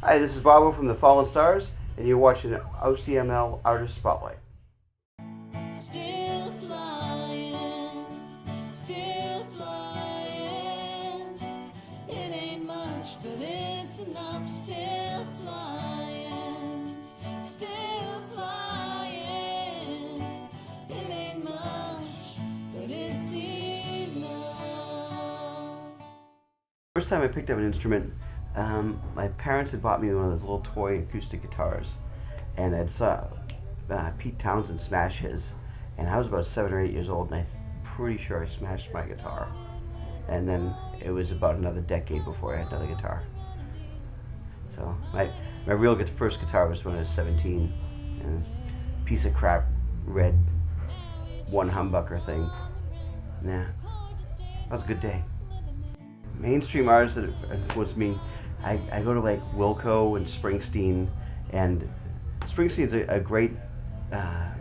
Hi, this is Bobbo from the Fallen Stars, and you're watching OCML Artist Spotlight. Still flying, still flying. It ain't much, but it's enough. Still flying, still flying. It ain't much, but it's enough. First time I picked up an instrument, my parents had bought me one of those little toy acoustic guitars, and I'd saw Pete Townsend smash his, and I was about 7 or 8 years old, and I'm pretty sure I smashed my guitar. And then it was about another decade before I had another guitar. So my real first guitar was when I was 17, and a piece of crap red one humbucker thing. Nah, that was a good day. Mainstream artists that influenced me, I go to like Wilco and Springsteen, and Springsteen's a great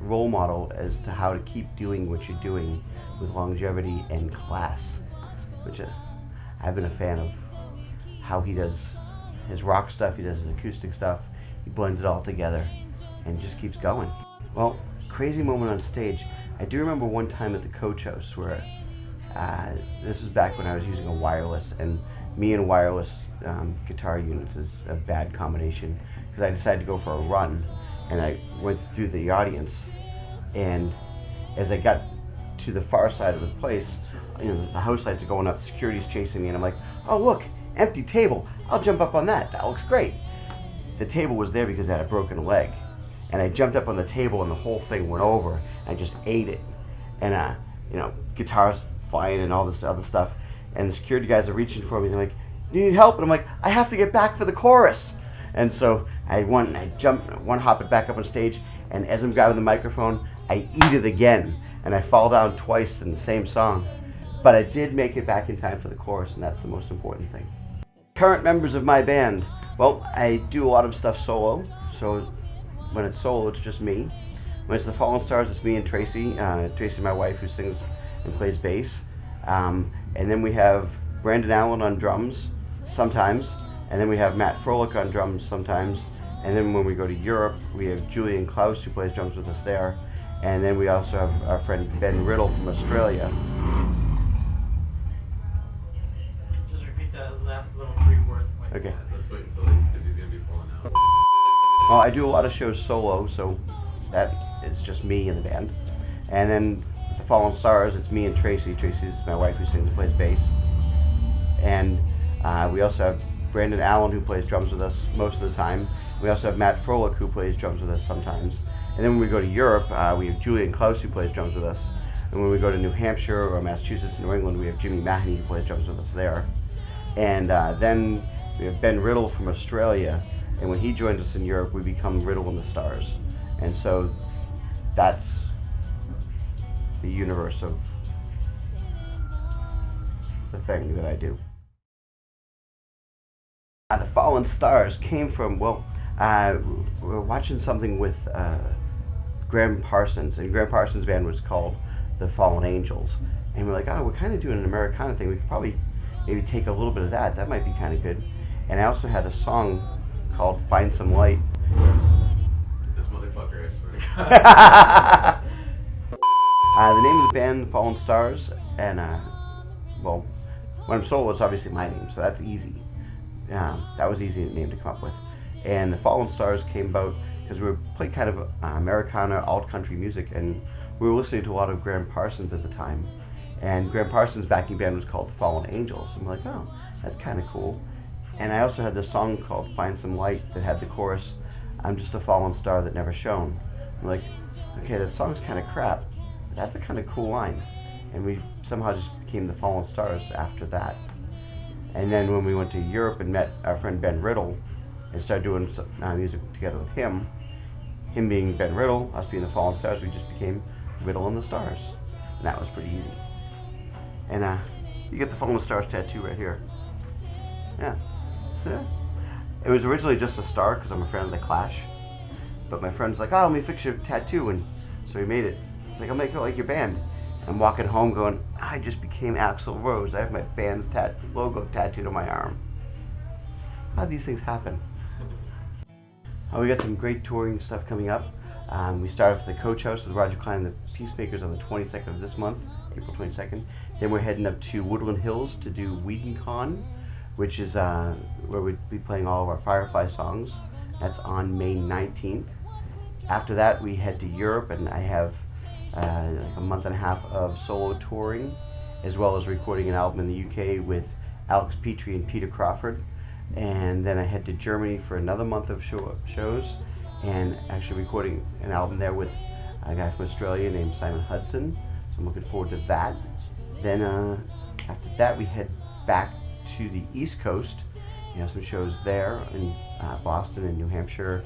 role model as to how to keep doing what you're doing with longevity and class, which I've been a fan of how he does his rock stuff, he does his acoustic stuff, he blends it all together and just keeps going. Well, crazy moment on stage. I do remember one time at the Coach House where this was back when I was using a wireless, and me and wireless guitar units is a bad combination, because I decided to go for a run, and I went through the audience, and as I got to the far side of the place, the house lights are going up, security's chasing me, and I'm like, oh look, empty table, I'll jump up on that, that looks great. The table was there because I had a broken leg, and I jumped up on the table and the whole thing went over, and I just ate it, and guitars flying and all this other stuff, and the security guys are reaching for me, they're like, do you need help? And I'm like, I have to get back for the chorus. And so I jumped, hop it back up on stage, and as I'm grabbing the microphone, I eat it again, and I fall down twice in the same song. But I did make it back in time for the chorus, and that's the most important thing. Current members of my band, well, I do a lot of stuff solo, so when it's solo, it's just me. When it's the Fallen Stars, it's me and Tracy. Tracy, my wife, who sings and plays bass. And then we have Brandon Allen on drums sometimes, and then we have Matt Froelich on drums sometimes, and then when we go to Europe, we have Julian Klaus, who plays drums with us there, and then we also have our friend Ben Riddle from Australia. Just repeat that last little 3 words. Okay. Let's wait until because he's going to be pulling out. Well, I do a lot of shows solo, so that it's just me and the band. And then the Fallen Stars, it's me and Tracy. Tracy's my wife, who sings and plays bass. And we also have Brandon Allen, who plays drums with us most of the time. We also have Matt Froelich, who plays drums with us sometimes. And then when we go to Europe, we have Julian Klaus, who plays drums with us. And when we go to New Hampshire or Massachusetts, New England, we have Jimmy Mahoney, who plays drums with us there. And then we have Ben Riddle from Australia. And when he joins us in Europe, we become Riddle and the Stars. And so that's the universe of the thing that I do. The Fallen Stars came from, we were watching something with Graham Parsons, and Graham Parsons' band was called the Fallen Angels. And we're like, oh, we're kind of doing an Americana thing. We could probably maybe take a little bit of that. That might be kind of good. And I also had a song called Find Some Light. This motherfucker, I swear to The God. name of the band, The Fallen Stars, and when I'm solo, it's obviously my name, so that's easy. That was easy name to come up with. And The Fallen Stars came about because we played kind of Americana, alt-country music, and we were listening to a lot of Graham Parsons at the time. And Graham Parsons' backing band was called The Fallen Angels. And we're like, oh, that's kind of cool. And I also had this song called Find Some Light that had the chorus, I'm just a fallen star that never shone. I'm like, okay, that song's kind of crap. That's a kind of cool line. And we somehow just became the Fallen Stars after that. And then when we went to Europe and met our friend Ben Riddle and started doing music together with him being Ben Riddle, us being the Fallen Stars, we just became Riddle and the Stars. And that was pretty easy. And you get the Fallen Stars tattoo right here. Yeah. It was originally just a star because I'm a fan of the Clash. But my friend's like, oh, let me fix your tattoo. And so he made it. He's like, I'll make it like your band. I'm walking home going, I just became Axl Rose. I have my band's logo tattooed on my arm. How do these things happen? We got some great touring stuff coming up. We start off at the Coach House with Roger Klein and the Peacemakers on the 22nd of this month, April 22nd. Then we're heading up to Woodland Hills to do WhedonCon, which is where we'll be playing all of our Firefly songs. That's on May 19th. After that, we head to Europe, and I have like a month and a half of solo touring, as well as recording an album in the UK with Alex Petrie and Peter Crawford. And then I head to Germany for another month of shows, and actually recording an album there with a guy from Australia named Simon Hudson. So I'm looking forward to that. Then after that, we head back to the East Coast. You know, some shows there in Boston and New Hampshire,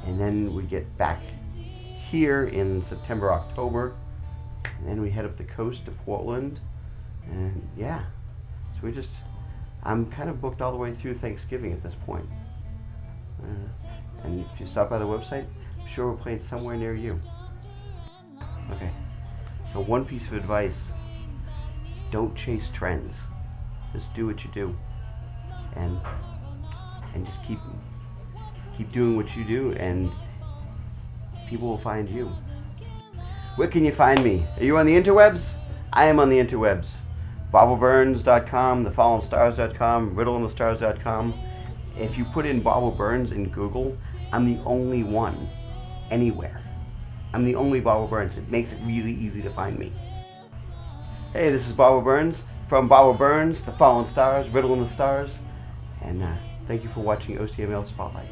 and then we get back here in September, October, and then we head up the coast to Portland, and yeah, so I'm kind of booked all the way through Thanksgiving at this point. And if you stop by the website, I'm sure we're playing somewhere near you. Okay, so one piece of advice: don't chase trends. Just do what you do, and just keep doing what you do, and people will find you. Where can you find me? Are you on the interwebs? I am on the interwebs. BobboByrnes.com, TheFallenStars.com, RiddleInTheStars.com. If you put in Bobbo Byrnes in Google, I'm the only one anywhere. I'm the only Bobbo Byrnes. It makes it really easy to find me. Hey, this is Bobbo Byrnes from Bobbo Byrnes, The Fallen Stars, Riddle in the Stars, and thank you for watching OCML Spotlight.